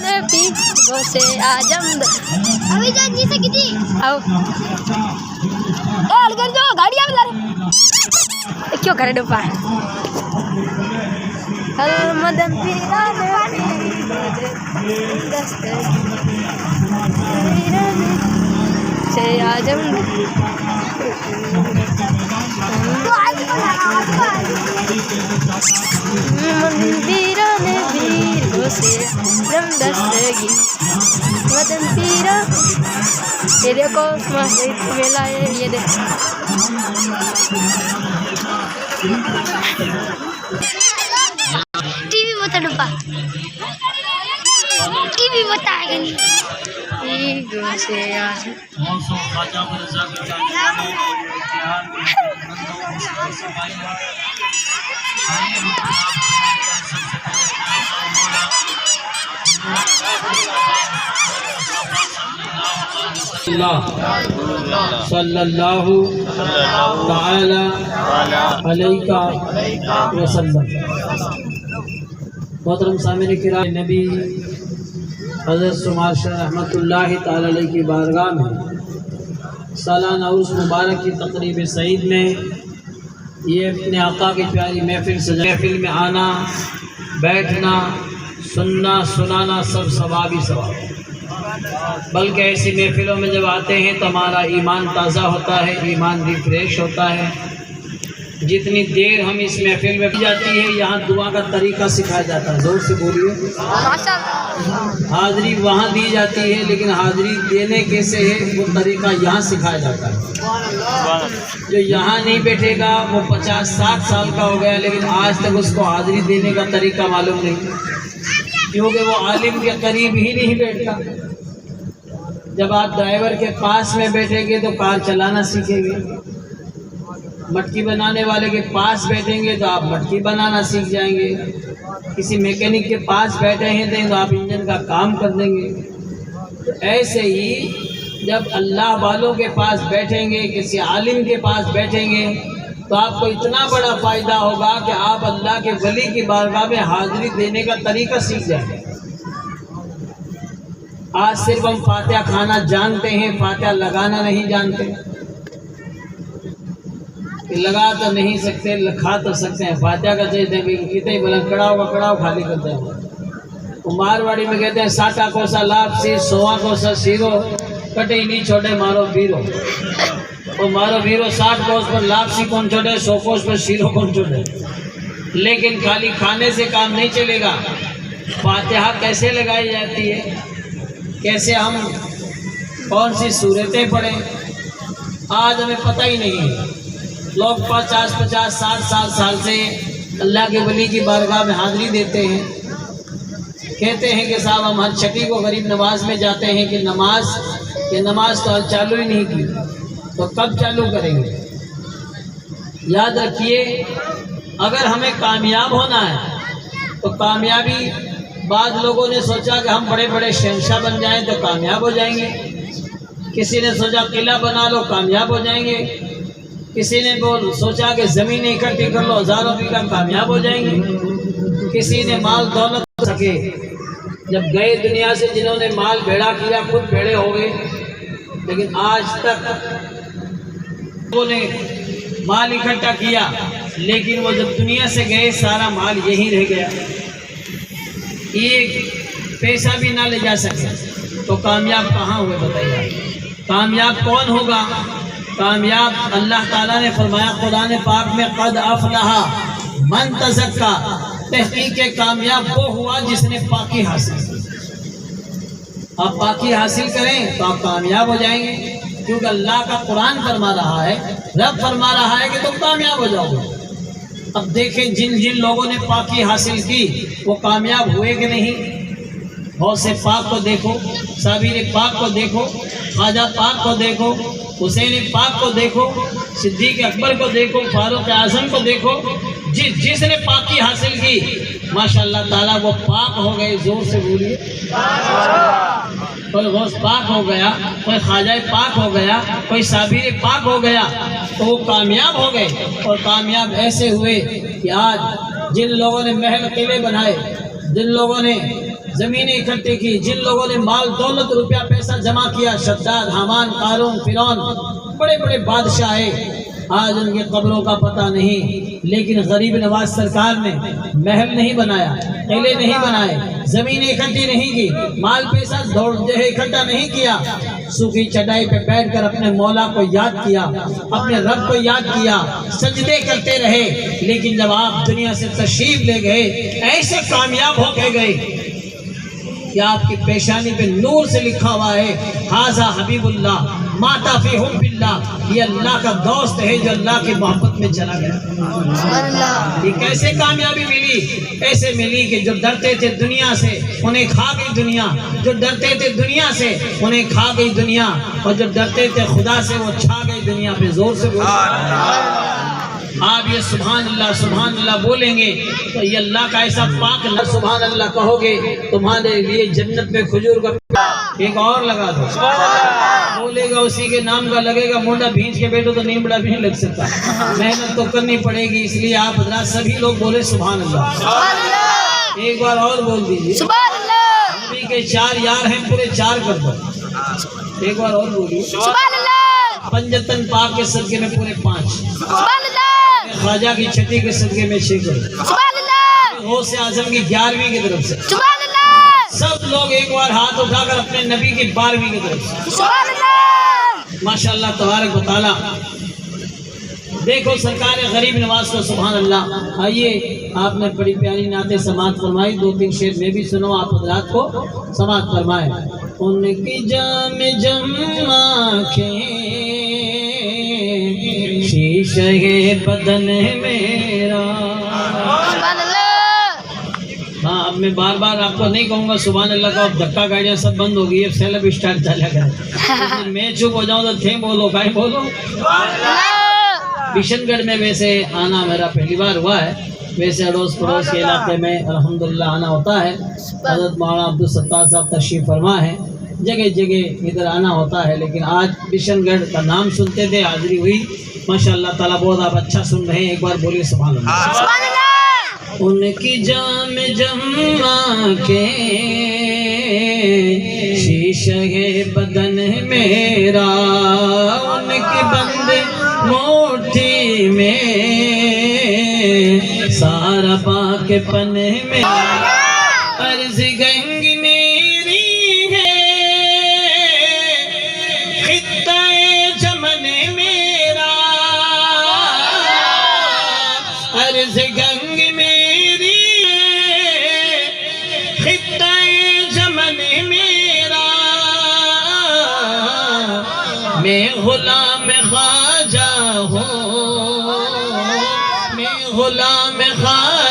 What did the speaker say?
पीरों से आजम अभी जो नीचे गिरी आओ यार कर जो गाड़ी आ रही क्यों करे डूबा हल मदन पीरा से आजम तो आज बना पीरा ने पीरों से आजम दस्तगी मदन पीरा ये देखो मेला है ये देखो टीवी बता डूबा टीवी बताएगा नहीं पीरों से आजम सल्लल्लाहु ताला अलैका वसल्लम। मोहतरम सामने किराम नबी हज़रत सुमार शाह रहमतुल्लाहि ताला अलैहि की बारगाह में सालाना उर्स मुबारक की तकरीब सईद में ये अपने आका की प्यारी महफिल में आना बैठना सुनना सुनाना सब सवाबी सवाब, बल्कि ऐसी महफिलों में जब आते हैं तो हमारा ईमान ताज़ा होता है, ईमान रिफ्रेश होता है। जितनी देर हम इस महफिल में जाती है यहाँ दुआ का तरीका सिखाया जाता है। जोर से बोलिए। हाज़री वहाँ दी जाती है लेकिन हाज़री देने कैसे है वो तरीका यहाँ सिखाया जाता है। जो यहाँ नहीं बैठेगा वो 50-60 साल का हो गया लेकिन आज तक उसको हाज़री देने का तरीका मालूम नहीं, क्योंकि वो आलिम के करीब ही नहीं बैठता। जब आप ड्राइवर के पास में बैठेंगे तो कार चलाना सीखेंगे, मटकी बनाने वाले के पास बैठेंगे तो आप मटकी बनाना सीख जाएंगे, किसी मैकेनिक के पास बैठे हैं तो आप इंजन का काम कर देंगे। तो ऐसे ही जब अल्लाह वालों के पास बैठेंगे, किसी आलिम के पास बैठेंगे तो आपको इतना बड़ा फ़ायदा होगा कि आप अल्लाह के वली की बारगाह में हाज़री देने का तरीका सीख जाएंगे। आज सिर्फ हम फातिहा खाना जानते हैं, फातिहा लगाना नहीं जानते। लगा तो नहीं सकते, खा तो सकते हैं। फातिहा का कहते हैं कितने ही बोला कड़ाव का कड़ाव खाली करते हैं। तो मारवाड़ी में कहते हैं साटा कोसा लाभ सी सोवा कोसा सीरो कटे ही नहीं छोड़े मारो बीरो। तो मारो बीरो 60 कोस पर लाभ सी कौन छोड़े, 100 कोस पर सीरो कौन छोड़े। लेकिन खाली खाने से काम नहीं चलेगा। फातिहा कैसे लगाई जाती है, कैसे हम कौन सी सूरतें पढ़ें, आज हमें पता ही नहीं है। लोग 50-60 साल से अल्लाह के वली की बारगाह में हाज़री देते हैं। कहते हैं कि साहब हम हर छठी को गरीब नवाज में जाते हैं कि नमाज तो आज चालू ही नहीं की, तो कब चालू करेंगे। याद रखिए, अगर हमें कामयाब होना है तो कामयाबी, बाद लोगों ने सोचा कि हम बड़े बड़े शहंशाह बन जाएं तो कामयाब हो जाएंगे। किसी ने सोचा किला बना लो कामयाब हो जाएंगे। किसी ने सोचा कि ज़मीनें इकट्ठी कर लो, हज़ारों बीघा कामयाब हो जाएंगे। किसी ने माल दौलत सके, जब गए दुनिया से जिन्होंने माल भेड़ा किया खुद भेड़े हो गए। लेकिन आज तक लोगों ने माल इकट्ठा किया लेकिन वो जब दुनिया से गए सारा माल यहीं रह गया, एक पैसा भी ना ले जा सके। तो कामयाब कहाँ हुए बताइए। कामयाब कौन होगा? कामयाब अल्लाह ताला ने फरमाया कुरान पाक में क़द अफ़लहा मन तज़क्का, तहक़ीक़ कामयाब वो हुआ जिसने पाकी हासिल की। आप पाकी हासिल करें तो आप कामयाब हो जाएंगे, क्योंकि अल्लाह का कुरान फरमा रहा है, रब फरमा रहा है कि तुम कामयाब हो जाओगे। अब देखें जिन जिन लोगों ने पाकी हासिल की वो कामयाब हुए कि नहीं। गौसे पाक को देखो, साबिर पाक को देखो, ख्वाजा पाक को देखो, हुसैन पाक को देखो, सिद्दीक अकबर को देखो, फारूक आज़म को देखो। जिसने पाकी हासिल की माशाअल्लाह ताला वो पाक हो गए। जोर से बोलिए। कोई गौस पाक हो गया, कोई ख्वाजा पाक हो गया, कोई साबिर पाक हो गया, तो वो कामयाब हो गए। और कामयाब ऐसे हुए कि आज जिन लोगों ने महल किले बनाए, जिन लोगों ने زمینیں اکٹھی کی، جن لوگوں نے مال دولت روپیہ پیسہ جمع کیا، شداد، حامان، قارون، فرعون، بڑے بڑے بادشاہ ہیں، آج ان کے قبروں کا پتہ نہیں، لیکن غریب نواز سرکار نے محل نہیں بنایا، قلعے نہیں بنائے، زمینیں اکٹھی نہیں کی، مال پیسہ اکٹھا نہیں کیا، سوکھی چٹائی پہ بیٹھ کر اپنے مولا کو یاد کیا، اپنے رب کو یاد کیا، سجدے کرتے رہے، لیکن جب آپ دنیا سے تشریف لے گئے ایسے کامیاب ہو کے گئے کہ آپ کی پیشانی پہ نور سے لکھا ہوا ہے ھذا حبیب اللہ مات فی حب اللہ، یہ اللہ کا دوست ہے جو اللہ کی محبت میں چلا گیا۔ یہ کیسے کامیابی ملی؟ ایسے ملی کہ جو ڈرتے تھے دنیا سے انہیں کھا گئی دنیا، جو ڈرتے تھے دنیا سے انہیں کھا گئی دنیا، اور جو ڈرتے تھے خدا سے وہ چھا گئی دنیا پہ۔ زور سے آپ یہ سبحان اللہ بولیں گے تو یہ اللہ کا ایسا پاک لفظ سبحان اللہ کہو گے، تمہارے لیے جنت میں کھجور کا ایک اور لگا دو، بولے گا اسی کے نام کا لگے گا، مونڈا بھینج کے بیٹھو تو نیمڑا بھی نہیں لگ سکتا، محنت تو کرنی پڑے گی، اس لیے آپ حضرات سبھی لوگ بولے سبحان اللہ۔ ایک بار اور بول دیجیے سبحان اللہ، نبی کے 4 یار ہیں، پورے 4 کر دو، ایک بار اور بولیے سبحان اللہ، پنجتن پاک کے صدقے میں پورے 5، سبحان اللہ، خواجہ کی چھٹی کے صدقے میں 6 کرو، سبحان اللہ، غوث اعظم کی 11ویں کی طرف سے سبحان اللہ، سب لوگ ایک بار ہاتھ اٹھا کر اپنے نبی کی 12ویں کی طرف سے سبحان اللہ، ماشاءاللہ تبارک و تعالی۔ دیکھو سرکار غریب نواز کو سبحان اللہ۔ آئیے آپ نے بڑی پیاری نعتیں سماعت فرمائی، 2-3 شعر میں بھی سنو، آپ حضرات کو سماعت فرمائے۔ ان کی جام جم آنکھیں شیشہ بدن میرا۔ سبحان اللہ، ہاں اب میں بار بار آپ کو نہیں کہوں گا سبحان اللہ کا، اب دھکا گاڑیاں سب بند ہو گئی ہے، سیلب اسٹارٹ چلا گیا، میں چپ ہو جاؤں تو تھے بولو کہیں بولو۔ کشن گڑھ میں ویسے آنا میرا پہلی بار ہوا ہے، ویسے اڑوس پڑوس کے علاقے میں الحمدللہ آنا ہوتا ہے، حضرت مولانا عبدالستار صاحب تشریف فرما ہے، جگہ جگہ ادھر آنا ہوتا ہے، لیکن آج کشن گڑھ کا نام سنتے تھے، حاضری ہوئی، ماشاءاللہ تعالیٰ بہت آپ اچھا سن رہے ہیں، ایک بار بولیے سبحان اللہ۔ سبحان اللہ، ان کی جام جم آنکھیں شیشہ بدن میرا، ان کی بند موٹھی میں سارا پاک پن میں عرض گنگنیری ہے خطہ چمن میرا، عرض گنگ میری خطہ چمن میرا، میں غلام خواجہ ہوں، میں غلام خواجہ